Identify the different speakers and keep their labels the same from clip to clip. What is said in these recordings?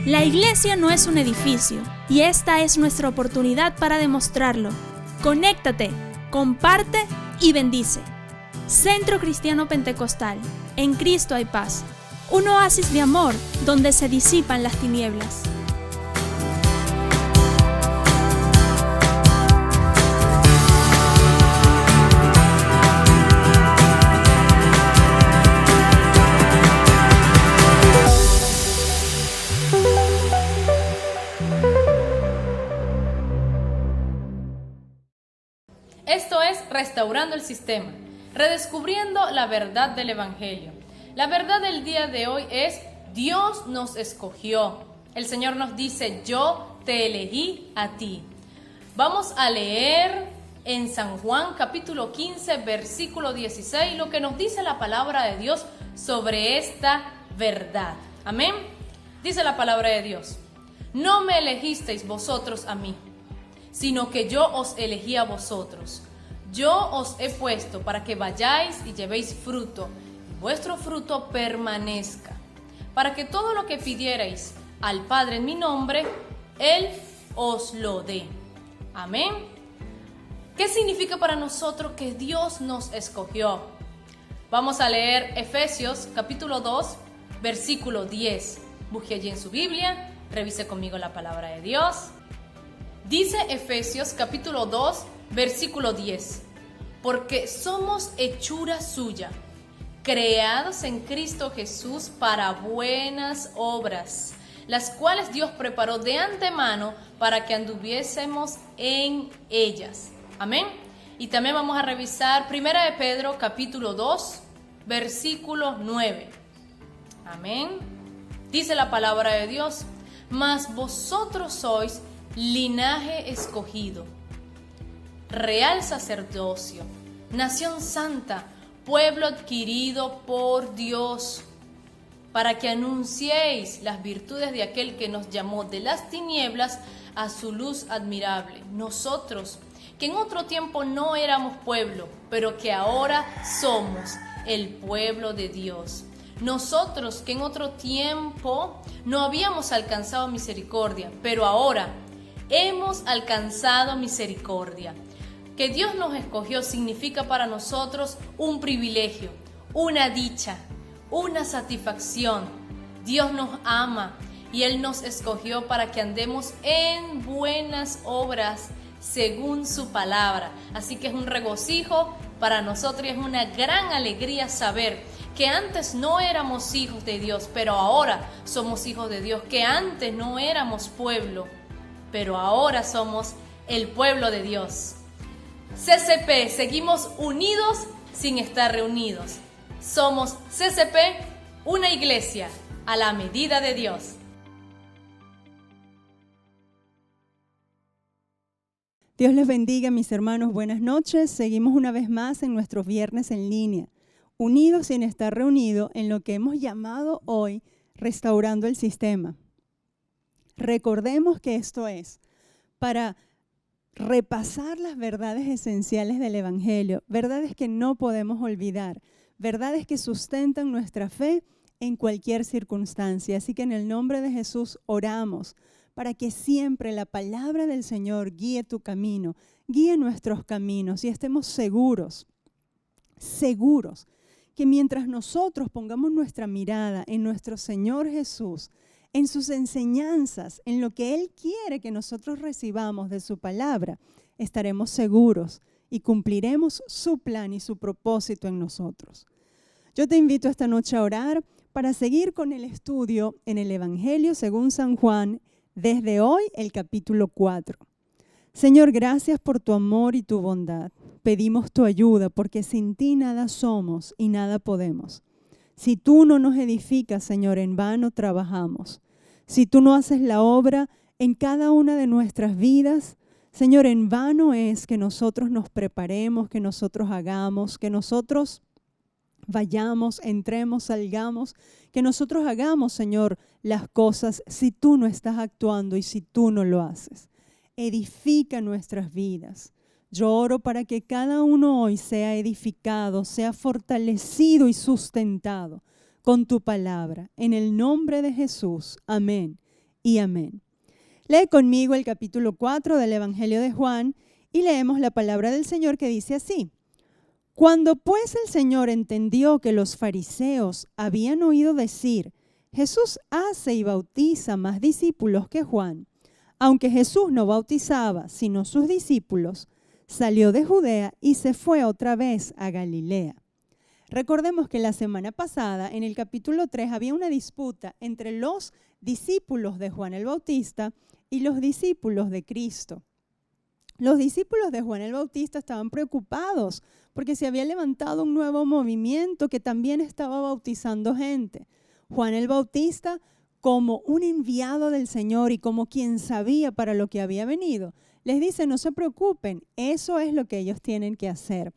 Speaker 1: La iglesia no es un edificio y esta es nuestra oportunidad para demostrarlo. Conéctate, comparte y bendice. Centro Cristiano Pentecostal, en Cristo hay paz. Un oasis de amor donde se disipan las tinieblas.
Speaker 2: Esto es Restaurando el Sistema, redescubriendo la verdad del Evangelio. La verdad del día de hoy es: Dios nos escogió. El Señor nos dice: yo te elegí a ti. Vamos a leer en San Juan capítulo 15 versículo 16 lo que nos dice la palabra de Dios sobre esta verdad. Amén. Dice la palabra de Dios: no me elegisteis vosotros a mí, sino que yo os elegí a vosotros. Yo os he puesto para que vayáis y llevéis fruto, y vuestro fruto permanezca, para que todo lo que pidierais al Padre en mi nombre, Él os lo dé. Amén. ¿Qué significa para nosotros que Dios nos escogió? Vamos a leer Efesios capítulo 2, versículo 10. Busque allí en su Biblia, revise conmigo la palabra de Dios. Dice Efesios capítulo 2, versículo 10: porque somos hechura suya, creados en Cristo Jesús para buenas obras, las cuales Dios preparó de antemano para que anduviésemos en ellas. Amén. Y también vamos a revisar 1 de Pedro capítulo 2, versículo 9. Amén. Dice la palabra de Dios: mas vosotros sois linaje escogido, real sacerdocio, nación santa, pueblo adquirido por Dios, para que anunciéis las virtudes de aquel que nos llamó de las tinieblas a su luz admirable. Nosotros, que en otro tiempo no éramos pueblo, pero que ahora somos el pueblo de Dios. Nosotros, que en otro tiempo no habíamos alcanzado misericordia, pero ahora hemos alcanzado misericordia. Que Dios nos escogió significa para nosotros un privilegio, una dicha, una satisfacción. Dios nos ama y Él nos escogió para que andemos en buenas obras según su palabra. Así que es un regocijo para nosotros y es una gran alegría saber que antes no éramos hijos de Dios, pero ahora somos hijos de Dios. Que antes no éramos pueblo, pero ahora somos el pueblo de Dios. CCP, seguimos unidos sin estar reunidos. Somos CCP, una iglesia a la medida de Dios.
Speaker 3: Dios les bendiga, mis hermanos. Buenas noches. Seguimos una vez más en nuestros viernes en línea, unidos sin estar reunidos en lo que hemos llamado hoy Restaurando el Sistema. Recordemos que esto es para repasar las verdades esenciales del Evangelio, verdades que no podemos olvidar, verdades que sustentan nuestra fe en cualquier circunstancia. Así que en el nombre de Jesús oramos para que siempre la palabra del Señor guíe tu camino, guíe nuestros caminos y estemos seguros que mientras nosotros pongamos nuestra mirada en nuestro Señor Jesús, en sus enseñanzas, en lo que Él quiere que nosotros recibamos de su palabra, estaremos seguros y cumpliremos su plan y su propósito en nosotros. Yo te invito esta noche a orar para seguir con el estudio en el Evangelio según San Juan, desde hoy el capítulo 4. Señor, gracias por tu amor y tu bondad. Pedimos tu ayuda porque sin ti nada somos y nada podemos. Si tú no nos edificas, Señor, en vano trabajamos. Si tú no haces la obra en cada una de nuestras vidas, Señor, en vano es que nosotros nos preparemos, que nosotros hagamos, que nosotros vayamos, entremos, salgamos, que nosotros hagamos, Señor, las cosas si tú no estás actuando y si tú no lo haces. Edifica nuestras vidas. Yo oro para que cada uno hoy sea edificado, sea fortalecido y sustentado con tu palabra. En el nombre de Jesús. Amén y amén. Lee conmigo el capítulo 4 del Evangelio de Juan y leemos la palabra del Señor que dice así. Cuando pues el Señor entendió que los fariseos habían oído decir, Jesús hace y bautiza más discípulos que Juan, aunque Jesús no bautizaba sino sus discípulos, salió de Judea y se fue otra vez a Galilea. Recordemos que la semana pasada, en el capítulo 3, había una disputa entre los discípulos de Juan el Bautista y los discípulos de Cristo. Los discípulos de Juan el Bautista estaban preocupados porque se había levantado un nuevo movimiento que también estaba bautizando gente. Juan el Bautista, como un enviado del Señor y como quien sabía para lo que había venido, les dice, no se preocupen, eso es lo que ellos tienen que hacer.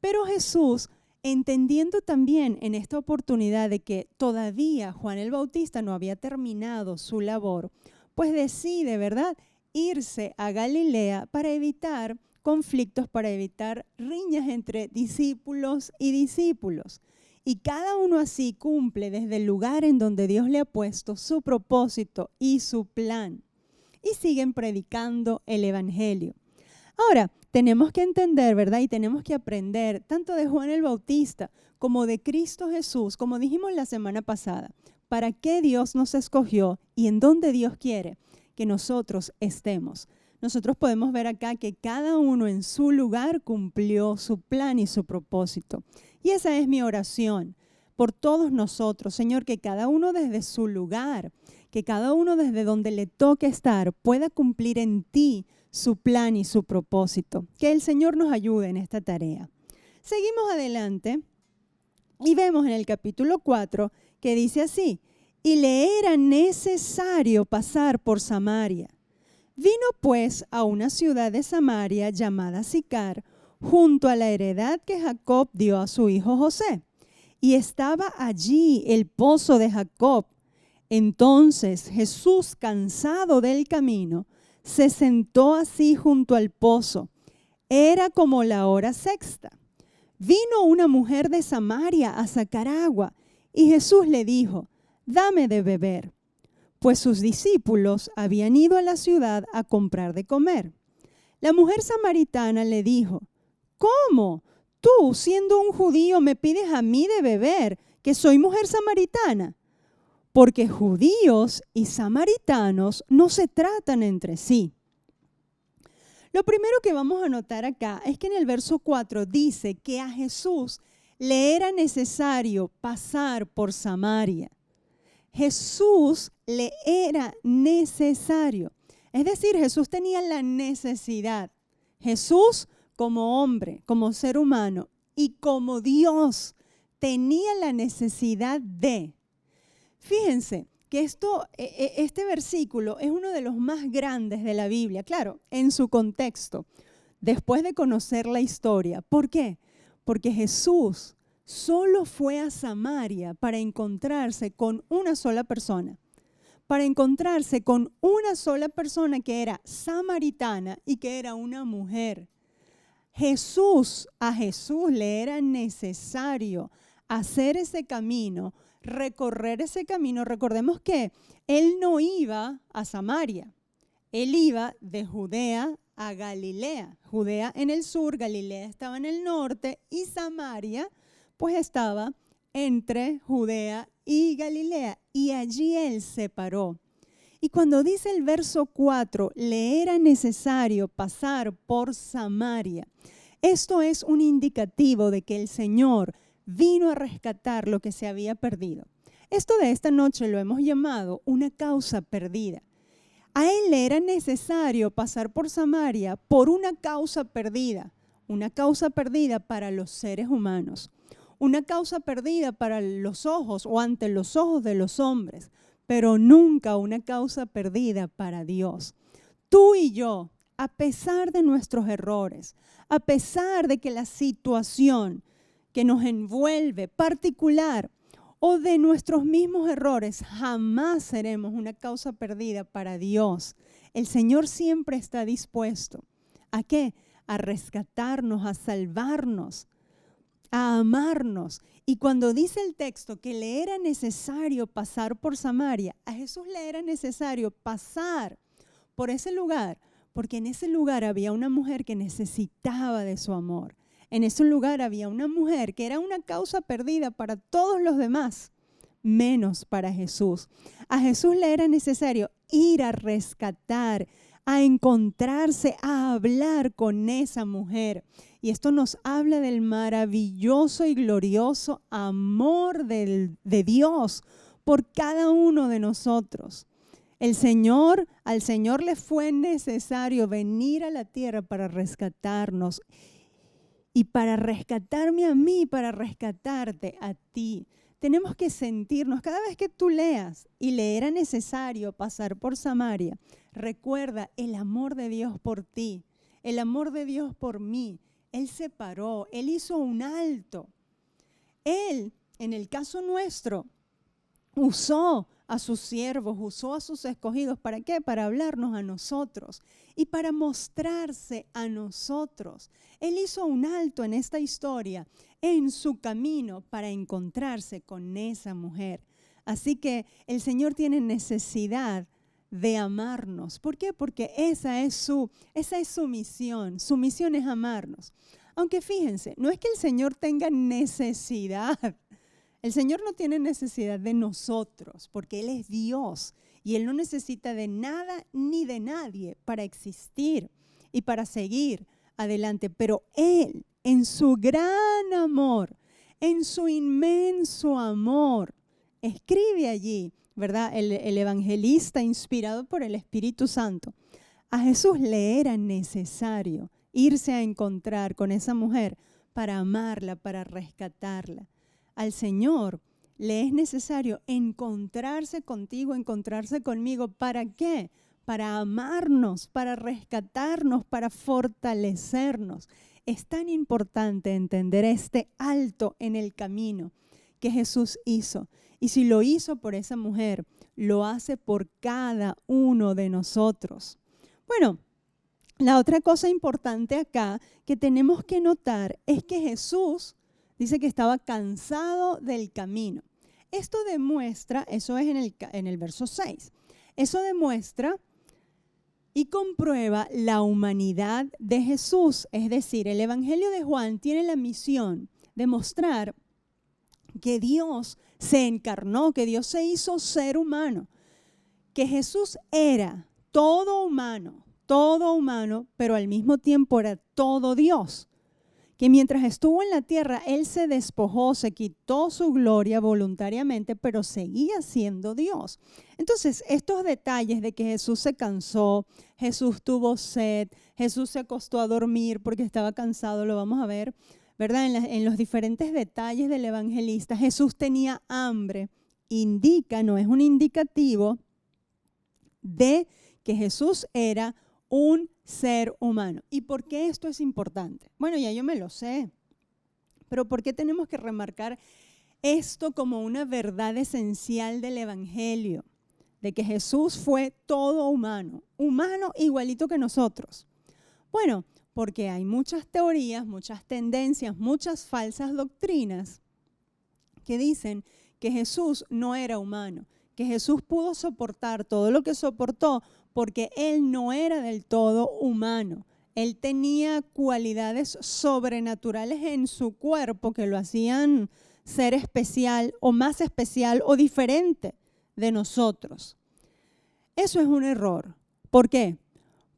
Speaker 3: Pero Jesús, entendiendo también en esta oportunidad de que todavía Juan el Bautista no había terminado su labor, pues decide, ¿verdad?, irse a Galilea para evitar conflictos, para evitar riñas entre discípulos y discípulos. Y cada uno así cumple desde el lugar en donde Dios le ha puesto su propósito y su plan. Y siguen predicando el Evangelio. Ahora, tenemos que entender, ¿verdad? Y tenemos que aprender tanto de Juan el Bautista como de Cristo Jesús, como dijimos la semana pasada, para qué Dios nos escogió y en dónde Dios quiere que nosotros estemos. Nosotros podemos ver acá que cada uno en su lugar cumplió su plan y su propósito. Y esa es mi oración por todos nosotros, Señor, que cada uno desde su lugar, que cada uno desde donde le toque estar pueda cumplir en ti su plan y su propósito. Que el Señor nos ayude en esta tarea. Seguimos adelante y vemos en el capítulo 4 que dice así, y le era necesario pasar por Samaria. Vino pues a una ciudad de Samaria llamada Sicar, junto a la heredad que Jacob dio a su hijo José. Y estaba allí el pozo de Jacob. Entonces Jesús, cansado del camino, se sentó así junto al pozo. Era como la hora sexta. Vino una mujer de Samaria a sacar agua, y Jesús le dijo, dame de beber, pues sus discípulos habían ido a la ciudad a comprar de comer. La mujer samaritana le dijo, ¿cómo? Tú, siendo un judío, me pides a mí de beber, que soy mujer samaritana. Porque judíos y samaritanos no se tratan entre sí. Lo primero que vamos a notar acá es que en el verso 4 dice que a Jesús le era necesario pasar por Samaria. Jesús le era necesario. Es decir, Jesús tenía la necesidad. Jesús como hombre, como ser humano y como Dios tenía la necesidad de. Fíjense que este versículo es uno de los más grandes de la Biblia, claro, en su contexto, después de conocer la historia. ¿Por qué? Porque Jesús solo fue a Samaria para encontrarse con una sola persona, que era samaritana y que era una mujer. A Jesús le era necesario hacer ese camino, recorrer ese camino. Recordemos que él no iba a Samaria, él iba de Judea a Galilea. Judea en el sur, Galilea estaba en el norte y Samaria pues estaba entre Judea y Galilea, y allí él se paró. Y cuando dice el verso 4, le era necesario pasar por Samaria, esto es un indicativo de que el Señor vino a rescatar lo que se había perdido. Esto de esta noche lo hemos llamado una causa perdida. A él le era necesario pasar por Samaria por una causa perdida para los seres humanos. Una causa perdida para los ojos o ante los ojos de los hombres, pero nunca una causa perdida para Dios. Tú y yo, a pesar de nuestros errores, a pesar de que la situación que nos envuelve particular o de nuestros mismos errores, jamás seremos una causa perdida para Dios. El Señor siempre está dispuesto. ¿A qué? A rescatarnos, a salvarnos, a amarnos. Y cuando dice el texto que le era necesario pasar por Samaria, a Jesús le era necesario pasar por ese lugar, porque en ese lugar había una mujer que necesitaba de su amor. En ese lugar había una mujer que era una causa perdida para todos los demás, menos para Jesús. A Jesús le era necesario ir a rescatar, a encontrarse, a hablar con esa mujer. Y esto nos habla del maravilloso y glorioso amor de Dios por cada uno de nosotros. Al Señor le fue necesario venir a la tierra para rescatarnos y para rescatarme a mí, para rescatarte a ti. Tenemos que sentirnos, cada vez que tú leas y le era necesario pasar por Samaria, recuerda el amor de Dios por ti, el amor de Dios por mí. Él se paró, Él hizo un alto. Él, en el caso nuestro, usó a sus siervos, usó a sus escogidos. ¿Para qué? Para hablarnos a nosotros y para mostrarse a nosotros. Él hizo un alto en esta historia, en su camino, para encontrarse con esa mujer. Así que el Señor tiene necesidad de amarnos. ¿Por qué? Porque esa es su misión. Su misión es amarnos. Aunque fíjense, no es que el Señor tenga necesidad. El Señor no tiene necesidad de nosotros, porque Él es Dios y Él no necesita de nada ni de nadie para existir y para seguir adelante. Pero Él, en su gran amor, en su inmenso amor, escribe allí, ¿verdad? El evangelista inspirado por el Espíritu Santo. A Jesús le era necesario irse a encontrar con esa mujer para amarla, para rescatarla. Al Señor le es necesario encontrarse contigo, encontrarse conmigo. ¿Para qué? Para amarnos, para rescatarnos, para fortalecernos. Es tan importante entender este alto en el camino que Jesús hizo. Y si lo hizo por esa mujer, lo hace por cada uno de nosotros. Bueno, la otra cosa importante acá que tenemos que notar es que Jesús dice que estaba cansado del camino. Esto demuestra, eso es en el verso 6, eso demuestra y comprueba la humanidad de Jesús. Es decir, el Evangelio de Juan tiene la misión de mostrar que Dios se encarnó, que Dios se hizo ser humano, que Jesús era todo humano, pero al mismo tiempo era todo Dios. Que mientras estuvo en la tierra, Él se despojó, se quitó su gloria voluntariamente, pero seguía siendo Dios. Entonces, estos detalles de que Jesús se cansó, Jesús tuvo sed, Jesús se acostó a dormir porque estaba cansado, lo vamos a ver, ¿verdad? En los diferentes detalles del evangelista. Jesús tenía hambre, indica, no es un indicativo de que Jesús era un ser humano. ¿Y por qué esto es importante? Bueno, ya yo me lo sé, pero ¿por qué tenemos que remarcar esto como una verdad esencial del Evangelio? De que Jesús fue todo humano, humano igualito que nosotros. Bueno, porque hay muchas teorías, muchas tendencias, muchas falsas doctrinas que dicen que Jesús no era humano, que Jesús pudo soportar todo lo que soportó porque Él no era del todo humano. Él tenía cualidades sobrenaturales en su cuerpo que lo hacían ser especial o más especial o diferente de nosotros. Eso es un error. ¿Por qué?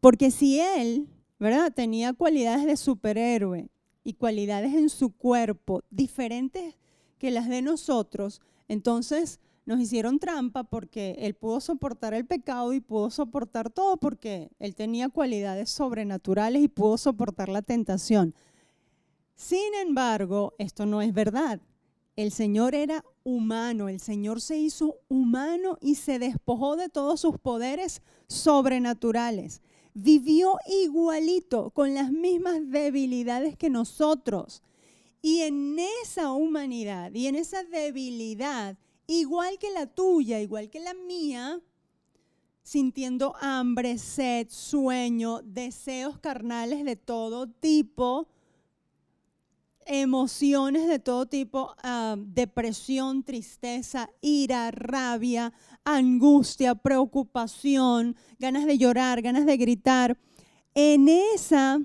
Speaker 3: Porque si Él, ¿verdad?, tenía cualidades de superhéroe y cualidades en su cuerpo diferentes que las de nosotros, entonces nos hicieron trampa porque Él pudo soportar el pecado y pudo soportar todo porque Él tenía cualidades sobrenaturales y pudo soportar la tentación. Sin embargo, esto no es verdad. El Señor era humano, el Señor se hizo humano y se despojó de todos sus poderes sobrenaturales. Vivió igualito, con las mismas debilidades que nosotros. Y en esa humanidad y en esa debilidad, igual que la tuya, igual que la mía, sintiendo hambre, sed, sueño, deseos carnales de todo tipo, emociones de todo tipo, depresión, tristeza, ira, rabia, angustia, preocupación, ganas de llorar, ganas de gritar. En esa,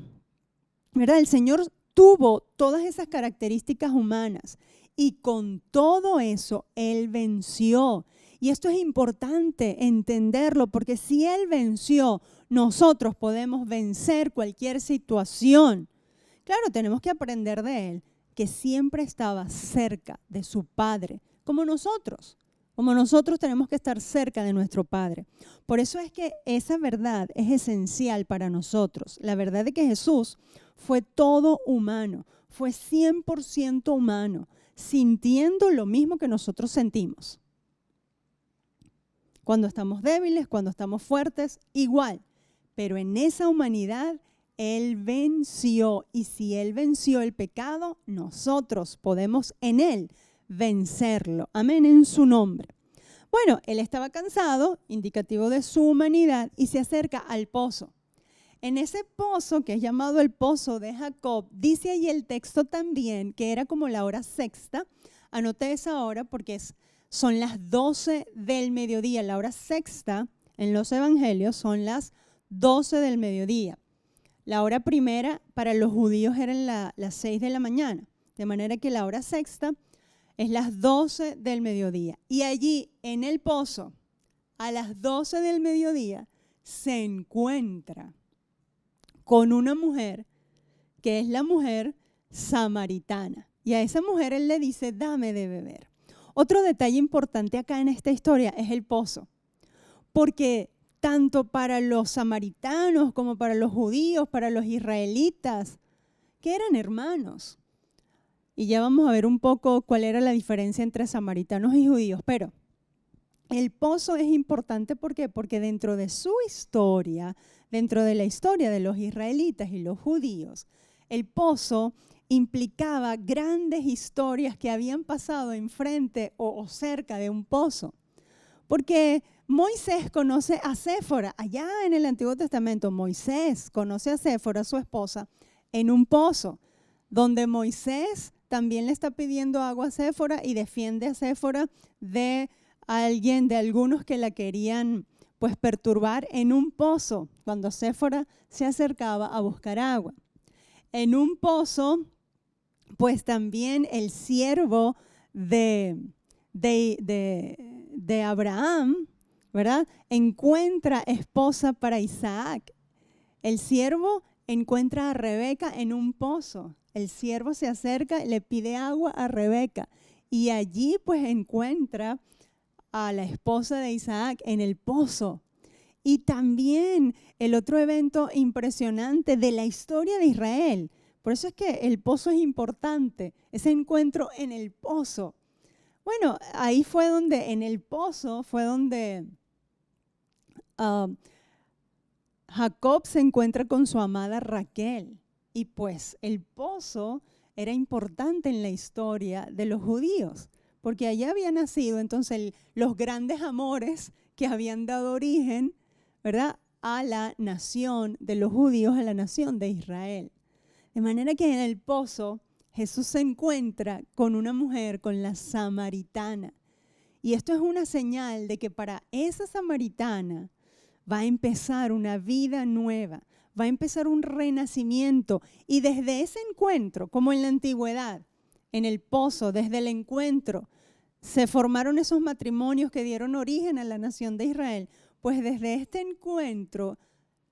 Speaker 3: ¿verdad? El Señor tuvo todas esas características humanas y con todo eso Él venció. Y esto es importante entenderlo, porque si Él venció, nosotros podemos vencer cualquier situación. Claro, tenemos que aprender de Él, que siempre estaba cerca de su Padre, como nosotros. Como nosotros tenemos que estar cerca de nuestro Padre. Por eso es que esa verdad es esencial para nosotros. La verdad de que Jesús fue todo humano, fue 100% humano, sintiendo lo mismo que nosotros sentimos. Cuando estamos débiles, cuando estamos fuertes, igual. Pero en esa humanidad, Él venció. Y si Él venció el pecado, nosotros podemos en Él vencerlo. Amén, en su nombre. Bueno, Él estaba cansado, indicativo de su humanidad, y se acerca al pozo. En ese pozo, que es llamado el pozo de Jacob, dice ahí el texto también que era como la hora sexta. Anoté esa hora porque son las 12 del mediodía. La hora sexta en los evangelios son las 12 del mediodía. La hora primera para los judíos eran las 6 de la mañana. De manera que la hora sexta es las 12 del mediodía. Y allí en el pozo, a las 12 del mediodía, se encuentra con una mujer que es la mujer samaritana. Y a esa mujer Él le dice, dame de beber. Otro detalle importante acá en esta historia es el pozo. Porque tanto para los samaritanos como para los judíos, para los israelitas, que eran hermanos. Y ya vamos a ver un poco cuál era la diferencia entre samaritanos y judíos. Pero el pozo es importante, ¿por qué? Porque dentro de su historia, dentro de la historia de los israelitas y los judíos, el pozo implicaba grandes historias que habían pasado enfrente o cerca de un pozo. Porque Moisés conoce a Séfora, allá en el Antiguo Testamento, Moisés conoce a Séfora, su esposa, en un pozo, donde Moisés también le está pidiendo agua a Séfora y defiende a Séfora de algunos que la querían pues perturbar en un pozo, cuando Séfora se acercaba a buscar agua. En un pozo, pues también el siervo de Abraham, ¿verdad?, encuentra esposa para Isaac. El siervo encuentra a Rebeca en un pozo. El siervo se acerca y le pide agua a Rebeca. Y allí pues encuentra a la esposa de Isaac en el pozo. Y también el otro evento impresionante de la historia de Israel. Por eso es que el pozo es importante, ese encuentro en el pozo. Bueno, ahí fue donde, en el pozo, fue donde Jacob se encuentra con su amada Raquel. Y pues el pozo era importante en la historia de los judíos, porque allá había nacido entonces los grandes amores que habían dado origen, ¿verdad?, a la nación de los judíos, a la nación de Israel. De manera que en el pozo Jesús se encuentra con una mujer, con la samaritana. Y esto es una señal de que para esa samaritana va a empezar una vida nueva, va a empezar un renacimiento. Y desde ese encuentro, como en la antigüedad, en el pozo, desde el encuentro, se formaron esos matrimonios que dieron origen a la nación de Israel. Pues desde este encuentro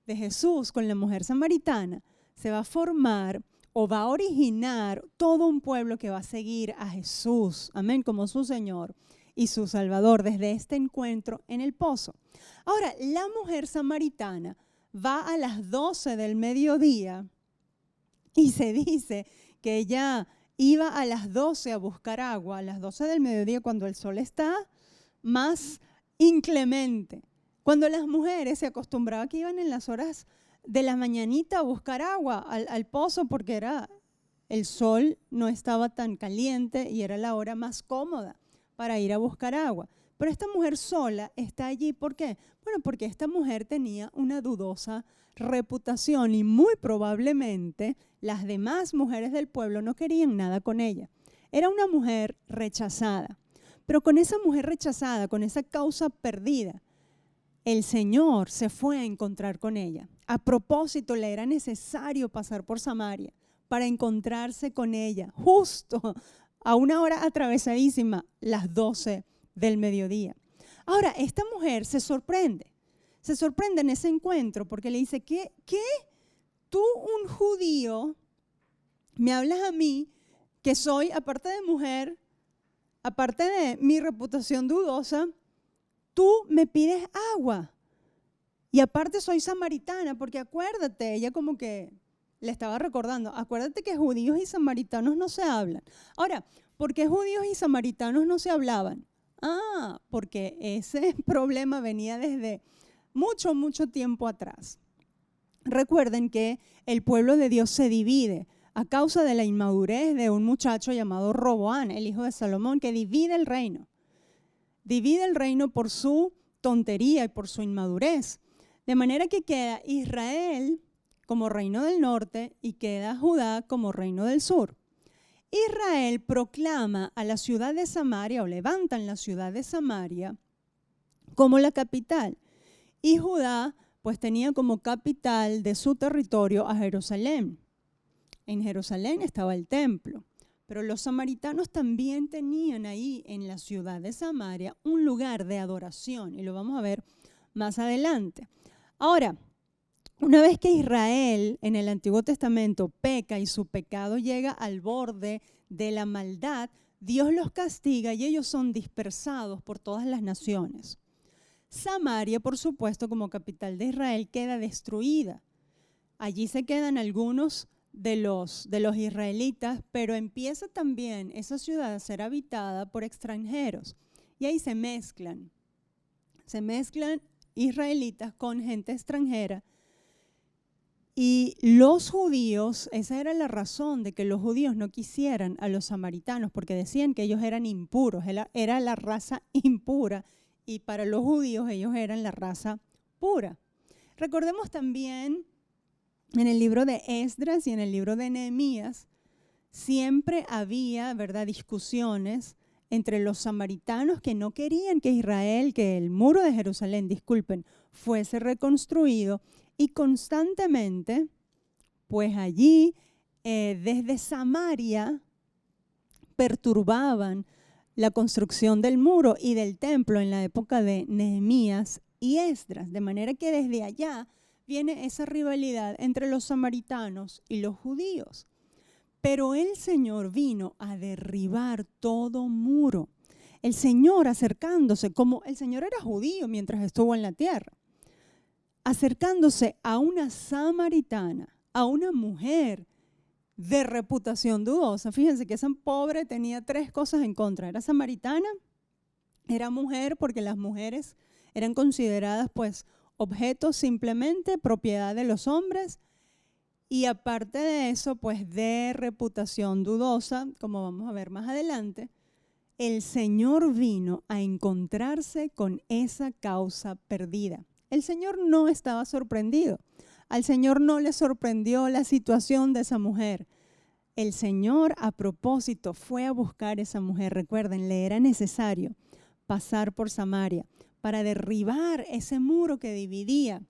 Speaker 3: de Jesús con la mujer samaritana, se va a formar o va a originar todo un pueblo que va a seguir a Jesús, amén, como su Señor y su Salvador, desde este encuentro en el pozo. Ahora, la mujer samaritana va a las 12 del mediodía y se dice que ella iba a las 12 a buscar agua, a las 12 del mediodía, cuando el sol está más inclemente. Cuando las mujeres se acostumbraban que iban en las horas de la mañanita a buscar agua al pozo, porque el sol no estaba tan caliente y era la hora más cómoda para ir a buscar agua. Pero esta mujer sola está allí, ¿por qué? Bueno, porque esta mujer tenía una dudosa reputación y muy probablemente las demás mujeres del pueblo no querían nada con ella. Era una mujer rechazada. Pero con esa mujer rechazada, con esa causa perdida, el Señor se fue a encontrar con ella. A propósito, le era necesario pasar por Samaria para encontrarse con ella, justo a una hora atravesadísima, las 12 del mediodía. Ahora, esta mujer se sorprende en ese encuentro porque le dice, ¿qué? Tú, un judío, me hablas a mí que soy, aparte de mujer, aparte de mi reputación dudosa, tú me pides agua. Y aparte soy samaritana, porque acuérdate, ella como que le estaba recordando, acuérdate que judíos y samaritanos no se hablan. Ahora, ¿por qué judíos y samaritanos no se hablaban? Porque ese problema venía desde mucho tiempo atrás. Recuerden que el pueblo de Dios se divide a causa de la inmadurez de un muchacho llamado Roboán, el hijo de Salomón, que divide el reino. Divide el reino por su tontería y por su inmadurez. De manera que queda Israel como reino del norte y queda Judá como reino del sur. Israel proclama a la ciudad de Samaria, o levantan la ciudad de Samaria como la capital. Y Judá pues tenía como capital de su territorio a Jerusalén. En Jerusalén estaba el templo, pero los samaritanos también tenían ahí en la ciudad de Samaria un lugar de adoración, y lo vamos a ver más adelante. Ahora, una vez que Israel en el Antiguo Testamento peca y su pecado llega al borde de la maldad, Dios los castiga y ellos son dispersados por todas las naciones. Samaria, por supuesto, como capital de Israel, queda destruida. Allí se quedan algunos de los israelitas, pero empieza también esa ciudad a ser habitada por extranjeros. Y ahí se mezclan israelitas con gente extranjera. Y los judíos, esa era la razón de que los judíos no quisieran a los samaritanos, porque decían que ellos eran impuros, era la raza impura, y para los judíos ellos eran la raza pura. Recordemos también en el libro de Esdras y en el libro de Nehemías, siempre había, ¿verdad?, discusiones entre los samaritanos que no querían que Israel, que el muro de Jerusalén, fuese reconstruido, y constantemente, pues allí, desde Samaria, perturbaban la construcción del muro y del templo en la época de Nehemías y Esdras, de manera que desde allá viene esa rivalidad entre los samaritanos y los judíos. Pero el Señor vino a derribar todo muro. El Señor acercándose, como el Señor era judío mientras estuvo en la tierra, acercándose a una samaritana, a una mujer de reputación dudosa. Fíjense que esa pobre tenía 3 cosas en contra. Era samaritana, era mujer, porque las mujeres eran consideradas pues objetos simplemente, propiedad de los hombres, y aparte de eso, pues de reputación dudosa, como vamos a ver más adelante. El Señor vino a encontrarse con esa causa perdida. El Señor no estaba sorprendido. Al Señor no le sorprendió la situación de esa mujer. El Señor, a propósito, fue a buscar a esa mujer. Recuerden, le era necesario pasar por Samaria para derribar ese muro que dividía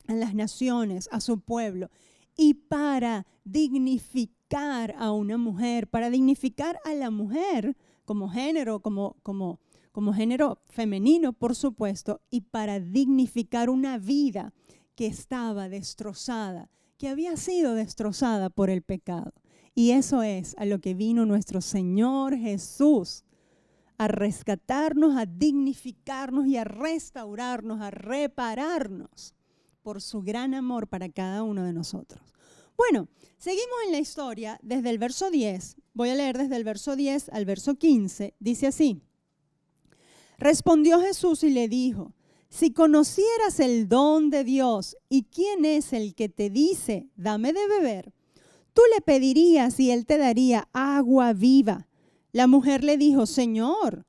Speaker 3: a las naciones, a su pueblo, y para dignificar a una mujer, para dignificar a la mujer como género, como género femenino, por supuesto, y para dignificar una vida que estaba destrozada, que había sido destrozada por el pecado. Y eso es a lo que vino nuestro Señor Jesús, a rescatarnos, a dignificarnos y a restaurarnos, a repararnos por su gran amor para cada uno de nosotros. Bueno, seguimos en la historia desde el verso 10. Voy a leer desde el verso 10 al verso 15. Dice así: respondió Jesús y le dijo: si conocieras el don de Dios y quién es el que te dice, dame de beber, tú le pedirías y él te daría agua viva. La mujer le dijo: Señor,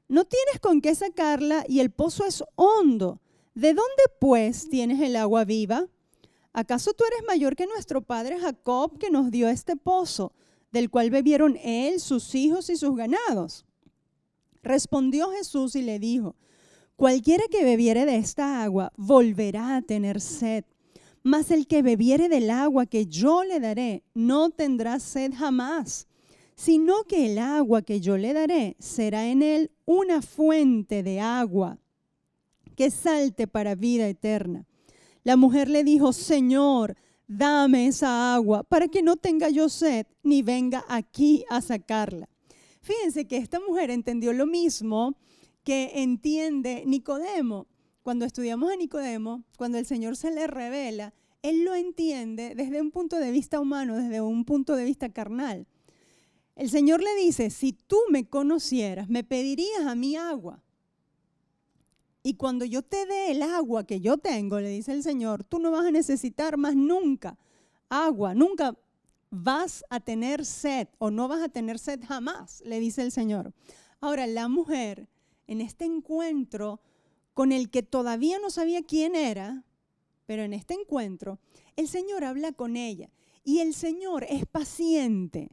Speaker 3: no tienes con qué sacarla y el pozo es hondo. ¿De dónde pues tienes el agua viva? ¿Acaso tú eres mayor que nuestro padre Jacob, que nos dio este pozo, del cual bebieron él, sus hijos y sus ganados? Respondió Jesús y le dijo: cualquiera que bebiere de esta agua volverá a tener sed, mas el que bebiere del agua que yo le daré no tendrá sed jamás, sino que el agua que yo le daré será en él una fuente de agua que salte para vida eterna. La mujer le dijo: Señor, dame esa agua para que no tenga yo sed ni venga aquí a sacarla. Fíjense que esta mujer entendió lo mismo que entiende Nicodemo. Cuando estudiamos a Nicodemo, cuando el Señor se le revela, él lo entiende desde un punto de vista humano, desde un punto de vista carnal. El Señor le dice: si tú me conocieras, me pedirías a mí agua. Y cuando yo te dé el agua que yo tengo, le dice el Señor, tú no vas a necesitar más nunca agua, nunca vas a tener sed o no vas a tener sed jamás, le dice el Señor. Ahora, la mujer, en este encuentro con el que todavía no sabía quién era, pero en este encuentro, el Señor habla con ella y el Señor es paciente,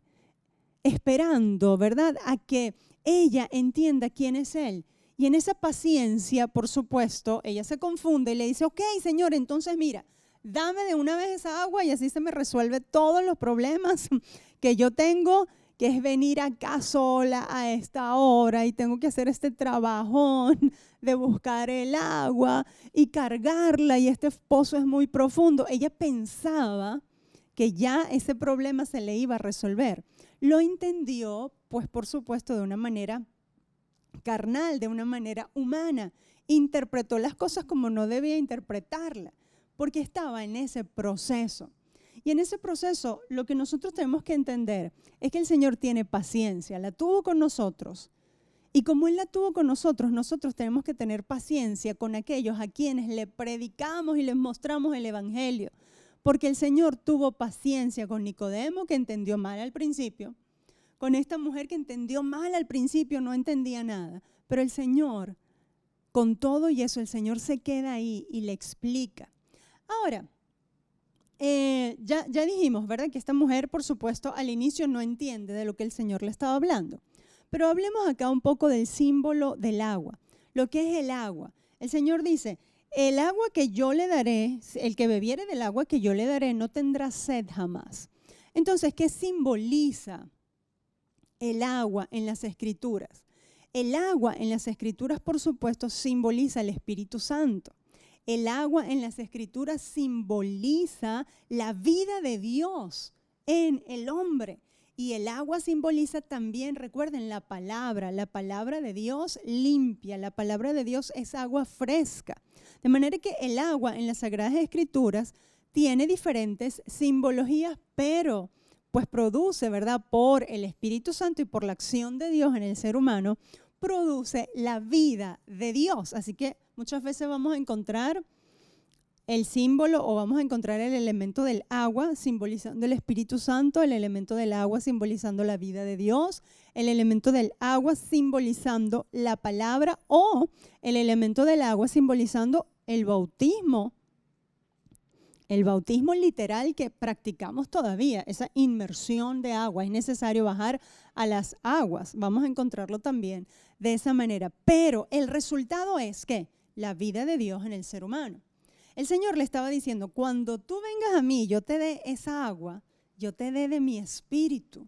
Speaker 3: esperando, ¿verdad?, a que ella entienda quién es Él. Y en esa paciencia, por supuesto, ella se confunde y le dice: ok, Señor, entonces mira, dame de una vez esa agua y así se me resuelve todos los problemas que yo tengo, que es venir acá sola a esta hora y tengo que hacer este trabajón de buscar el agua y cargarla y este pozo es muy profundo. Ella pensaba que ya ese problema se le iba a resolver. Lo entendió, pues por supuesto, de una manera carnal, de una manera humana. Interpretó las cosas como no debía interpretarlas, porque estaba en ese proceso. Y en ese proceso lo que nosotros tenemos que entender es que el Señor tiene paciencia, la tuvo con nosotros. Y como Él la tuvo con nosotros, nosotros tenemos que tener paciencia con aquellos a quienes le predicamos y les mostramos el Evangelio. Porque el Señor tuvo paciencia con Nicodemo, que entendió mal al principio, con esta mujer que entendió mal al principio, no entendía nada. Pero el Señor, con todo y eso, el Señor se queda ahí y le explica. Ahora, ya dijimos, ¿verdad?, que esta mujer, por supuesto, al inicio no entiende de lo que el Señor le estaba hablando. Pero hablemos acá un poco del símbolo del agua. Lo que es el agua. El Señor dice: el agua que yo le daré, el que bebiere del agua que yo le daré no tendrá sed jamás. Entonces, ¿qué simboliza el agua en las Escrituras? El agua en las Escrituras, por supuesto, simboliza el Espíritu Santo. El agua en las Escrituras simboliza la vida de Dios en el hombre. Y el agua simboliza también, recuerden, la palabra de Dios limpia, la palabra de Dios es agua fresca. De manera que el agua en las Sagradas Escrituras tiene diferentes simbologías, pero pues produce, ¿verdad?, por el Espíritu Santo y por la acción de Dios en el ser humano, produce la vida de Dios. Así que muchas veces vamos a encontrar el símbolo o vamos a encontrar el elemento del agua simbolizando el Espíritu Santo, el elemento del agua simbolizando la vida de Dios, el elemento del agua simbolizando la palabra o el elemento del agua simbolizando el bautismo literal que practicamos todavía, esa inmersión de agua. Es necesario bajar a las aguas, vamos a encontrarlo también de esa manera. Pero el resultado es que la vida de Dios en el ser humano. El Señor le estaba diciendo: cuando tú vengas a mí, yo te dé esa agua, yo te dé de mi espíritu,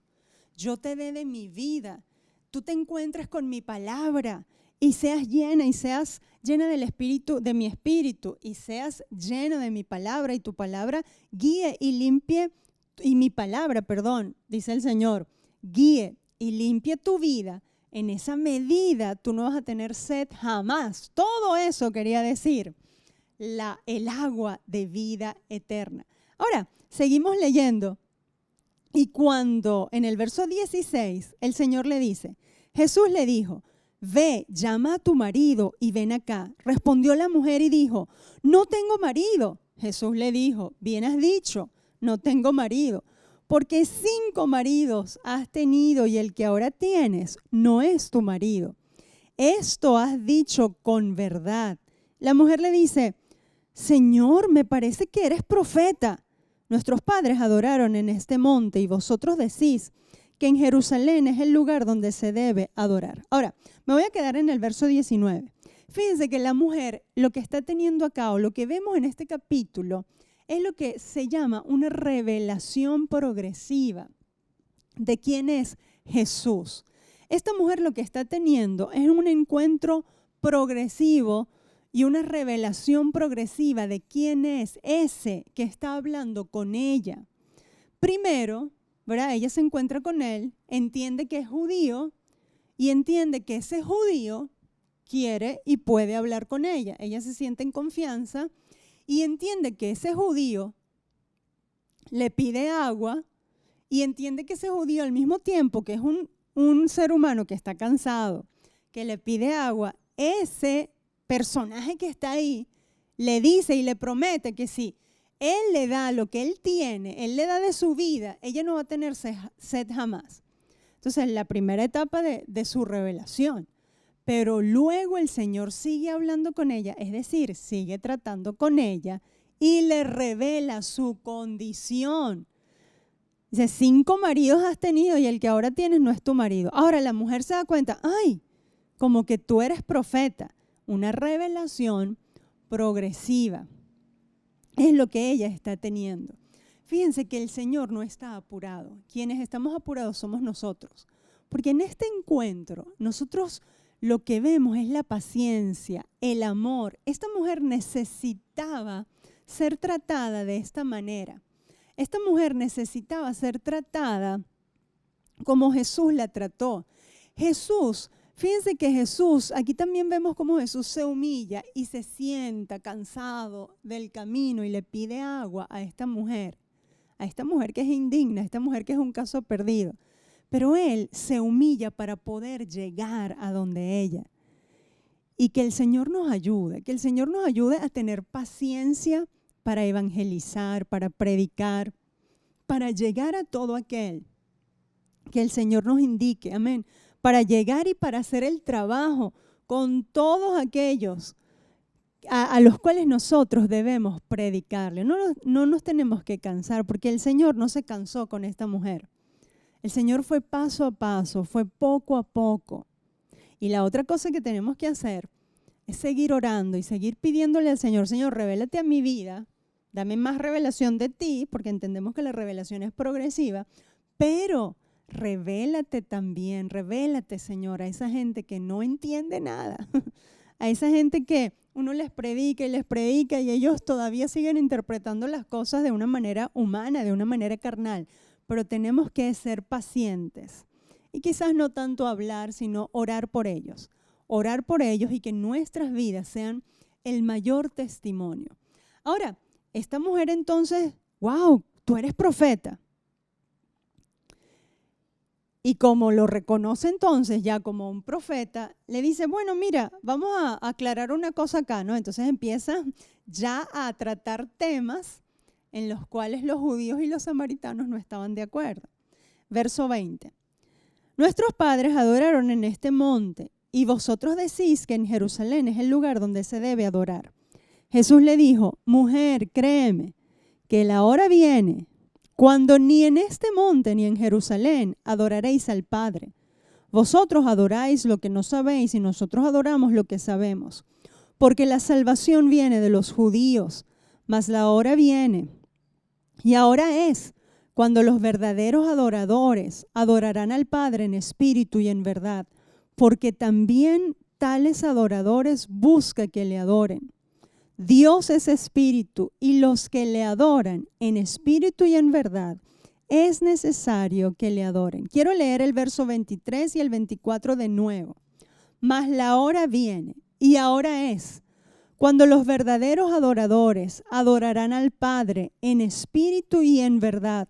Speaker 3: yo te dé de mi vida, tú te encuentres con mi palabra y seas llena del espíritu, de mi espíritu, y seas lleno de mi palabra y tu palabra guíe y limpie, y mi palabra, dice el Señor, guíe y limpie tu vida. En esa medida tú no vas a tener sed jamás. Todo eso quería decir el agua de vida eterna. Ahora, seguimos leyendo. Y cuando en el verso 16 el Señor le dice, Jesús le dijo: ve, llama a tu marido y ven acá. Respondió la mujer y dijo: no tengo marido. Jesús le dijo: bien has dicho, no tengo marido, porque 5 maridos has tenido y el que ahora tienes no es tu marido. esto has dicho con verdad. La mujer le dice, Señor, me parece que eres profeta. Nuestros padres adoraron en este monte y vosotros decís que en Jerusalén es el lugar donde se debe adorar. Ahora, me voy a quedar en el verso 19. Fíjense que la mujer lo que está teniendo acá, o lo que vemos en este capítulo, es lo que se llama una revelación progresiva de quién es Jesús. Esta mujer lo que está teniendo es un encuentro progresivo y una revelación progresiva de quién es ese que está hablando con ella. Primero, ¿verdad? Ella se encuentra con él, entiende que es judío y entiende que ese judío quiere y puede hablar con ella. Ella se siente en confianza y entiende que ese judío le pide agua y entiende que ese judío al mismo tiempo que es un ser humano que está cansado, que le pide agua, ese personaje que está ahí le dice y le promete que si él le da lo que él tiene, él le da de su vida, ella no va a tener sed jamás. Entonces, la primera etapa de su revelación. Pero luego el Señor sigue hablando con ella, es decir, sigue tratando con ella y le revela su condición. Dice, 5 maridos has tenido y el que ahora tienes no es tu marido. Ahora la mujer se da cuenta, ay, como que tú eres profeta. Una revelación progresiva es lo que ella está teniendo. Fíjense que el Señor no está apurado. Quienes estamos apurados somos nosotros. Porque en este encuentro nosotros lo que vemos es la paciencia, el amor. Esta mujer necesitaba ser tratada de esta manera. Esta mujer necesitaba ser tratada como Jesús la trató. Jesús, fíjense que Jesús, aquí también vemos cómo Jesús se humilla y se sienta cansado del camino y le pide agua a esta mujer que es indigna, a esta mujer que es un caso perdido. Pero Él se humilla para poder llegar a donde ella. Y que el Señor nos ayude, a tener paciencia para evangelizar, para predicar, para llegar a todo aquel que el Señor nos indique, amén, para llegar y para hacer el trabajo con todos aquellos a los cuales nosotros debemos predicarle. No nos tenemos que cansar, porque el Señor no se cansó con esta mujer. El Señor fue paso a paso, fue poco a poco. Y la otra cosa que tenemos que hacer es seguir orando y seguir pidiéndole al Señor, Señor, revélate a mi vida, dame más revelación de ti, porque entendemos que la revelación es progresiva, pero revélate también, revélate, Señor, a esa gente que no entiende nada, a esa gente que uno les predica y ellos todavía siguen interpretando las cosas de una manera humana, de una manera carnal. Pero tenemos que ser pacientes y quizás no tanto hablar, sino orar por ellos y que nuestras vidas sean el mayor testimonio. Ahora, esta mujer entonces, wow, tú eres profeta. Y como lo reconoce entonces ya como un profeta, le dice, bueno, mira, vamos a aclarar una cosa acá, ¿no? Entonces empieza ya a tratar temas en los cuales los judíos y los samaritanos no estaban de acuerdo. Verso 20. Nuestros padres adoraron en este monte y vosotros decís que en Jerusalén es el lugar donde se debe adorar. Jesús le dijo, mujer, créeme, que la hora viene cuando ni en este monte ni en Jerusalén adoraréis al Padre. Vosotros adoráis lo que no sabéis y nosotros adoramos lo que sabemos. Porque la salvación viene de los judíos, mas la hora viene, y ahora es, cuando los verdaderos adoradores adorarán al Padre en espíritu y en verdad, porque también tales adoradores busca que le adoren. Dios es espíritu, y los que le adoran en espíritu y en verdad, es necesario que le adoren. Quiero leer el verso 23 y el 24 de nuevo. Mas la hora viene, y ahora es, cuando los verdaderos adoradores adorarán al Padre en espíritu y en verdad,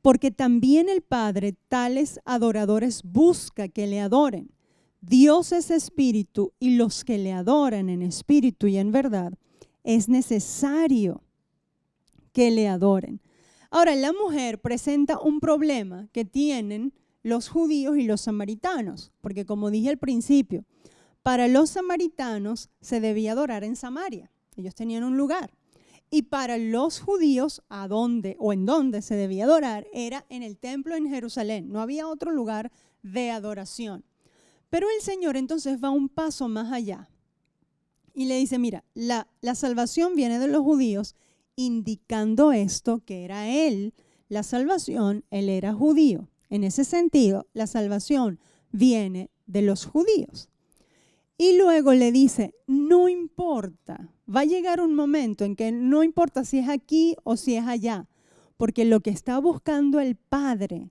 Speaker 3: porque también el Padre tales adoradores busca que le adoren. Dios es espíritu y los que le adoran en espíritu y en verdad, es necesario que le adoren. Ahora, la mujer presenta un problema que tienen los judíos y los samaritanos, porque como dije al principio, Para los samaritanos se debía adorar en Samaria. Ellos tenían un lugar. Y para los judíos, ¿a dónde o en dónde se debía adorar? Era en el templo en Jerusalén. No había otro lugar de adoración. Pero el Señor entonces va un paso más allá y le dice, mira, la salvación viene de los judíos, indicando esto que era Él la salvación, Él era judío. En ese sentido, la salvación viene de los judíos. Y luego le dice, no importa, va a llegar un momento en que no importa si es aquí o si es allá, porque lo que está buscando el Padre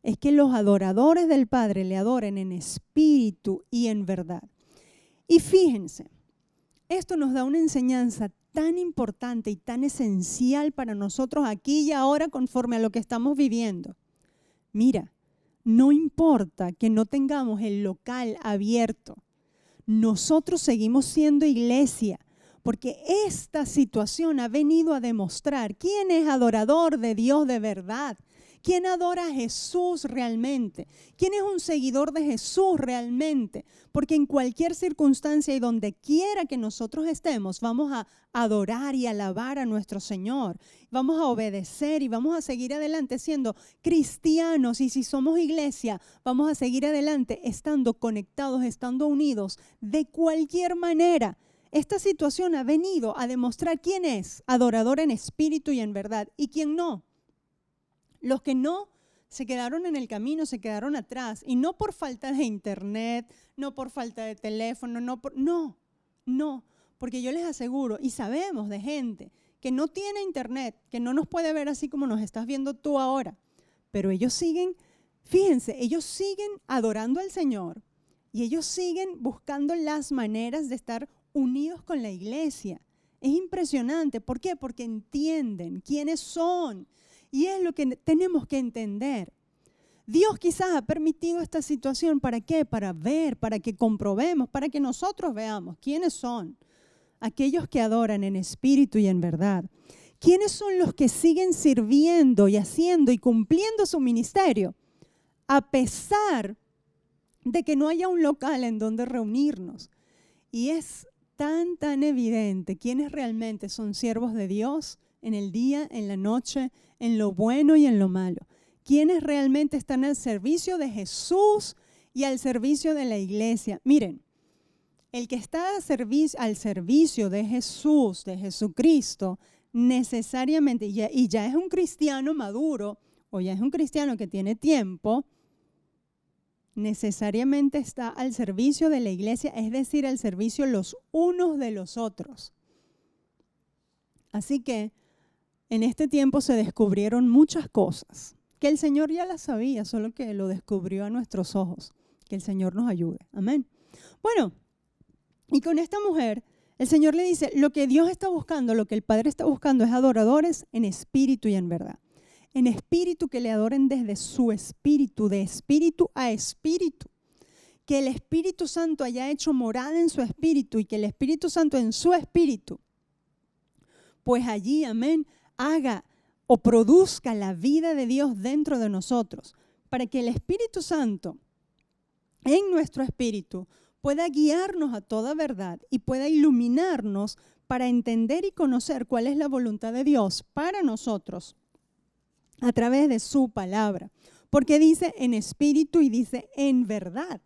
Speaker 3: es que los adoradores del Padre le adoren en espíritu y en verdad. Y fíjense, esto nos da una enseñanza tan importante y tan esencial para nosotros aquí y ahora conforme a lo que estamos viviendo. Mira, no importa que no tengamos el local abierto, nosotros seguimos siendo iglesia, porque esta situación ha venido a demostrar quién es adorador de Dios de verdad, quién adora a Jesús realmente, quién es un seguidor de Jesús realmente, porque en cualquier circunstancia y donde quiera que nosotros estemos, vamos a adorar y alabar a nuestro Señor, vamos a obedecer y vamos a seguir adelante siendo cristianos, y si somos iglesia, vamos a seguir adelante estando conectados, estando unidos de cualquier manera. Esta situación ha venido a demostrar quién es adorador en espíritu y en verdad y quién no. Los que no se quedaron en el camino, se quedaron atrás, y no por falta de internet, no por falta de teléfono, no, porque yo les aseguro y sabemos de gente que no tiene internet, que no nos puede ver así como nos estás viendo tú ahora, pero ellos siguen, fíjense, ellos siguen adorando al Señor y ellos siguen buscando las maneras de estar unidos con la iglesia. Es impresionante. ¿Por qué? Porque entienden quiénes son. Y es lo que tenemos que entender. Dios quizás ha permitido esta situación, ¿para qué? Para ver, para que comprobemos, para que nosotros veamos quiénes son aquellos que adoran en espíritu y en verdad. ¿Quiénes son los que siguen sirviendo y haciendo y cumpliendo su ministerio? A pesar de que no haya un local en donde reunirnos. Y es tan evidente quiénes realmente son siervos de Dios en el día, en la noche, en lo bueno y en lo malo. Quienes realmente están al servicio de Jesús y al servicio de la iglesia. Miren, el que está al servicio de Jesús, de Jesucristo, necesariamente, y ya es un cristiano maduro, o ya es un cristiano que tiene tiempo, necesariamente está al servicio de la iglesia, es decir, al servicio los unos de los otros. Así que en este tiempo se descubrieron muchas cosas que el Señor ya las sabía, solo que lo descubrió a nuestros ojos. Que el Señor nos ayude. Amén. Bueno, y con esta mujer, el Señor le dice, lo que Dios está buscando, lo que el Padre está buscando es adoradores en espíritu y en verdad. En espíritu, que le adoren desde su espíritu, de espíritu a espíritu. Que el Espíritu Santo haya hecho morada en su espíritu y que el Espíritu Santo en su espíritu, pues allí, amén, haga o produzca la vida de Dios dentro de nosotros, para que el Espíritu Santo en nuestro espíritu pueda guiarnos a toda verdad y pueda iluminarnos para entender y conocer cuál es la voluntad de Dios para nosotros a través de su palabra. Porque dice en espíritu y dice en verdad.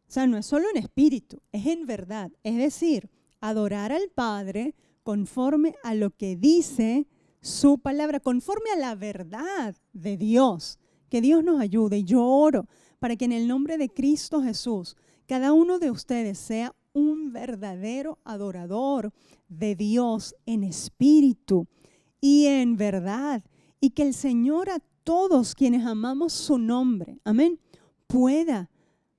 Speaker 3: O sea, no es solo en espíritu, es en verdad. Es decir, adorar al Padre conforme a lo que dice su palabra, conforme a la verdad de Dios. Que Dios nos ayude. Y yo oro para que en el nombre de Cristo Jesús, cada uno de ustedes sea un verdadero adorador de Dios en espíritu y en verdad. Y que el Señor a todos quienes amamos su nombre, amén, pueda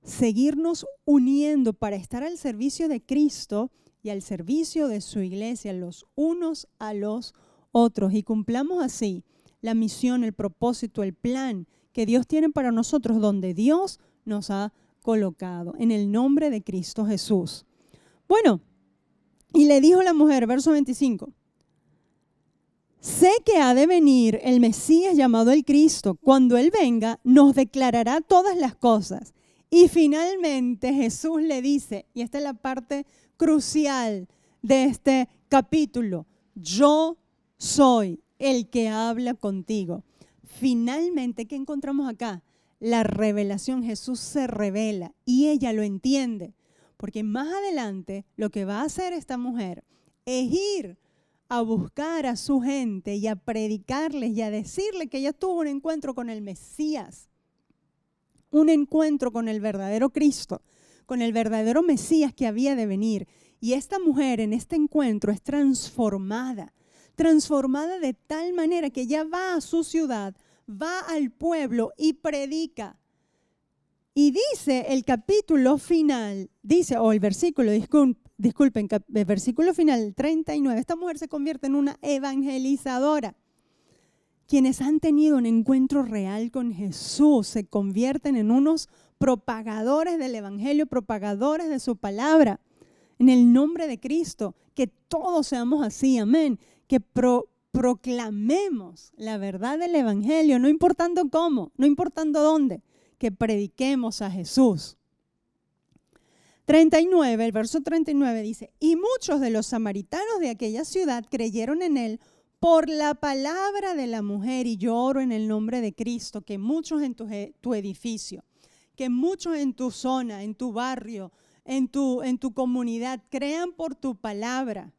Speaker 3: seguirnos uniendo para estar al servicio de Cristo y al servicio de su iglesia, los unos a los otros. Y cumplamos así la misión, el propósito, el plan que Dios tiene para nosotros, donde Dios nos ha colocado, en el nombre de Cristo Jesús. Bueno, y le dijo la mujer, verso 25, sé que ha de venir el Mesías llamado el Cristo. Cuando Él venga, nos declarará todas las cosas. Y finalmente Jesús le dice, y esta es la parte crucial de este capítulo, yo soy el que habla contigo. Finalmente, ¿qué encontramos acá? La revelación. Jesús se revela y ella lo entiende, porque más adelante lo que va a hacer esta mujer es ir a buscar a su gente y a predicarles y a decirle que ella tuvo un encuentro con el Mesías, un encuentro con el verdadero Cristo, con el verdadero Mesías que había de venir. Y esta mujer en este encuentro es transformada de tal manera que ella va a su ciudad, va al pueblo y predica. Y dice el capítulo final, o el versículo, disculpen, el versículo final 39, esta mujer se convierte en una evangelizadora. Quienes han tenido un encuentro real con Jesús se convierten en unos propagadores del evangelio, propagadores de su palabra. En el nombre de Cristo, que todos seamos así, amén. Que proclamemos la verdad del evangelio, no importando cómo, no importando dónde, que prediquemos a Jesús. 39, el verso 39 dice, y muchos de los samaritanos de aquella ciudad creyeron en él por la palabra de la mujer. Y yo oro en el nombre de Cristo, que muchos en tu edificio, que muchos en tu zona, en tu barrio, en tu comunidad, crean por tu palabra,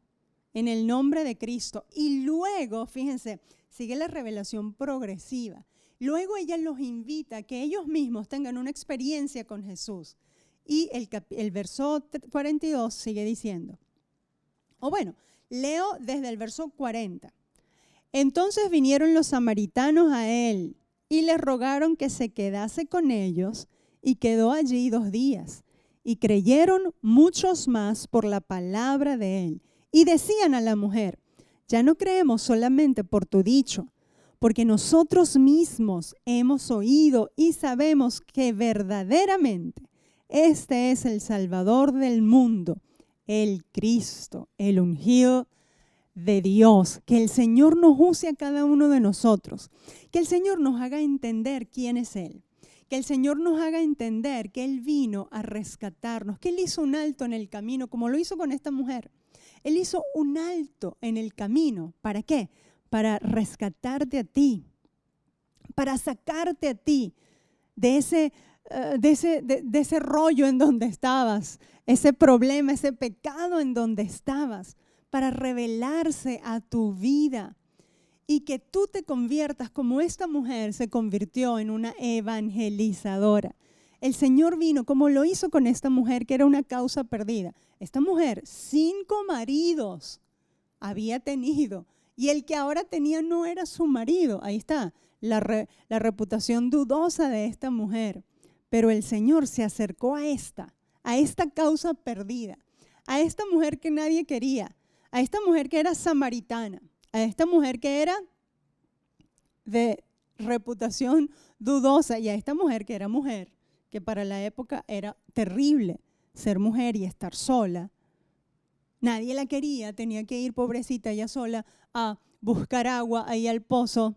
Speaker 3: en el nombre de Cristo. Y luego, fíjense, sigue la revelación progresiva. Luego ella los invita a que ellos mismos tengan una experiencia con Jesús. Y el verso 42 sigue diciendo, leo desde el verso 40. Entonces vinieron los samaritanos a él y le rogaron que se quedase con ellos, y quedó allí 2 días. Y creyeron muchos más por la palabra de él. Y decían a la mujer, ya no creemos solamente por tu dicho, porque nosotros mismos hemos oído y sabemos que verdaderamente este es el Salvador del mundo, el Cristo, el ungido de Dios. Que el Señor nos use a cada uno de nosotros, que el Señor nos haga entender quién es Él, que el Señor nos haga entender que Él vino a rescatarnos, que Él hizo un alto en el camino, como lo hizo con esta mujer. Él hizo un alto en el camino. ¿Para qué? Para rescatarte a ti, para sacarte a ti de ese rollo en donde estabas, ese problema, ese pecado en donde estabas, para revelarse a tu vida y que tú te conviertas como esta mujer se convirtió en una evangelizadora. El Señor vino como lo hizo con esta mujer que era una causa perdida. Esta mujer 5 maridos había tenido y el que ahora tenía no era su marido. Ahí está la reputación dudosa de esta mujer. Pero el Señor se acercó a esta causa perdida, a esta mujer que nadie quería, a esta mujer que era samaritana, a esta mujer que era de reputación dudosa y a esta mujer que era mujer, que para la época era terrible ser mujer y estar sola. Nadie la quería, tenía que ir pobrecita ella sola a buscar agua ahí al pozo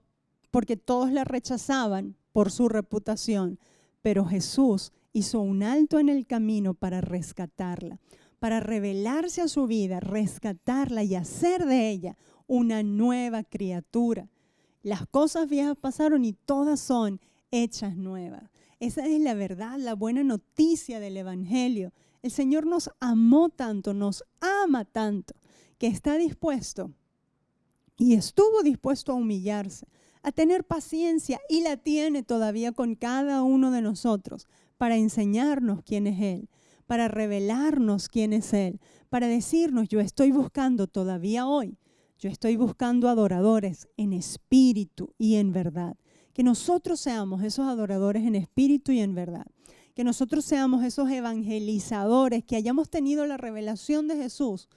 Speaker 3: porque todos la rechazaban por su reputación. Pero Jesús hizo un alto en el camino para rescatarla, para revelarse a su vida, rescatarla y hacer de ella una nueva criatura. Las cosas viejas pasaron y todas son hechas nuevas. Esa es la verdad, la buena noticia del Evangelio. El Señor nos amó tanto, nos ama tanto, que está dispuesto y estuvo dispuesto a humillarse, a tener paciencia y la tiene todavía con cada uno de nosotros para enseñarnos quién es Él, para revelarnos quién es Él, para decirnos, yo estoy buscando todavía hoy, yo estoy buscando adoradores en espíritu y en verdad. Que nosotros seamos esos adoradores en espíritu y en verdad. Que nosotros seamos esos evangelizadores, que hayamos tenido la revelación de Jesús,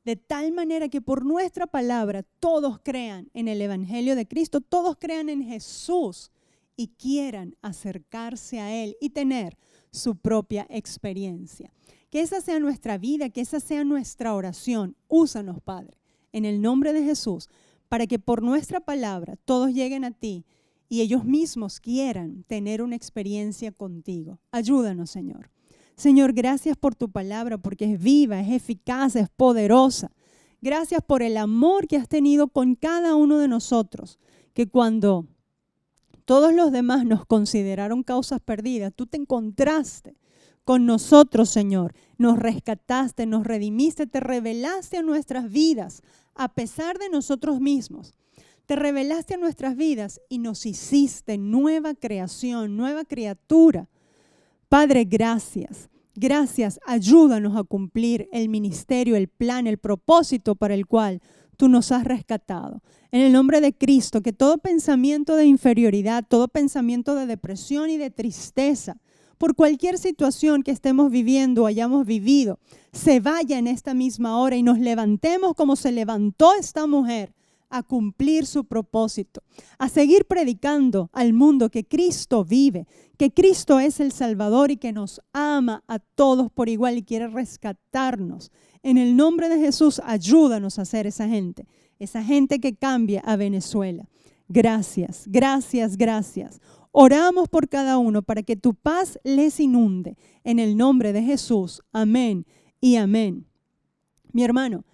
Speaker 3: de tal manera que por nuestra palabra todos crean en el Evangelio de Cristo, todos crean en Jesús y quieran acercarse a Él y tener su propia experiencia. Que esa sea nuestra vida, que esa sea nuestra oración. Úsanos, Padre, en el nombre de Jesús, para que por nuestra palabra todos lleguen a ti y ellos mismos quieran tener una experiencia contigo. Ayúdanos, Señor. Señor, gracias por tu palabra, porque es viva, es eficaz, es poderosa. Gracias por el amor que has tenido con cada uno de nosotros, que cuando todos los demás nos consideraron causas perdidas, tú te encontraste con nosotros, Señor. Nos rescataste, nos redimiste, te revelaste a nuestras vidas, a pesar de nosotros mismos. Te revelaste a nuestras vidas y nos hiciste nueva creación, nueva criatura. Padre, gracias. Gracias. Ayúdanos a cumplir el ministerio, el plan, el propósito para el cual tú nos has rescatado. En el nombre de Cristo, que todo pensamiento de inferioridad, todo pensamiento de depresión y de tristeza, por cualquier situación que estemos viviendo o hayamos vivido, se vaya en esta misma hora y nos levantemos como se levantó esta mujer a cumplir su propósito, a seguir predicando al mundo que Cristo vive, que Cristo es el Salvador y que nos ama a todos por igual y quiere rescatarnos. En el nombre de Jesús, ayúdanos a ser esa gente que cambia a Venezuela. Gracias, gracias, gracias. Oramos por cada uno para que tu paz les inunde. En el nombre de Jesús, amén y amén. Mi hermano,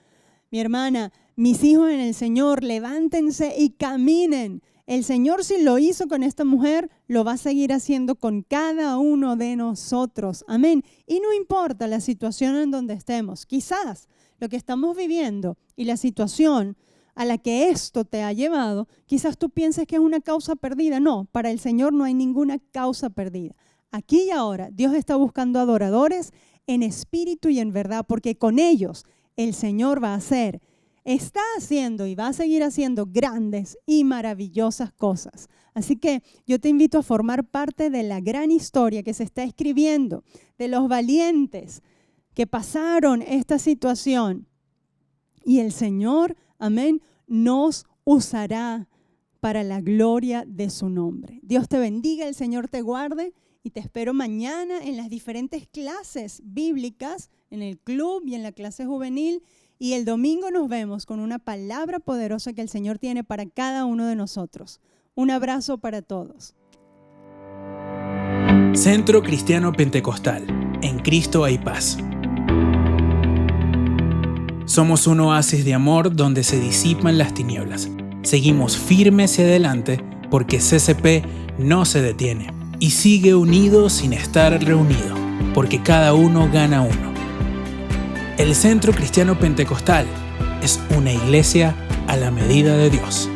Speaker 3: mi hermana, mis hijos en el Señor, levántense y caminen. El Señor, si lo hizo con esta mujer, lo va a seguir haciendo con cada uno de nosotros. Amén. Y no importa la situación en donde estemos. Quizás lo que estamos viviendo y la situación a la que esto te ha llevado, quizás tú pienses que es una causa perdida. No, para el Señor no hay ninguna causa perdida. Aquí y ahora Dios está buscando adoradores en espíritu y en verdad, porque con ellos el Señor va a hacer, está haciendo y va a seguir haciendo grandes y maravillosas cosas. Así que yo te invito a formar parte de la gran historia que se está escribiendo, de los valientes que pasaron esta situación. Y el Señor, amén, nos usará para la gloria de su nombre. Dios te bendiga, el Señor te guarde y te espero mañana en las diferentes clases bíblicas, en el club y en la clase juvenil. Y el domingo nos vemos con una palabra poderosa que el Señor tiene para cada uno de nosotros. Un abrazo para todos.
Speaker 4: Centro Cristiano Pentecostal. En Cristo hay paz. Somos un oasis de amor donde se disipan las tinieblas. Seguimos firmes hacia adelante porque CCP no se detiene y sigue unido sin estar reunido, porque cada uno gana uno. El Centro Cristiano Pentecostal es una iglesia a la medida de Dios.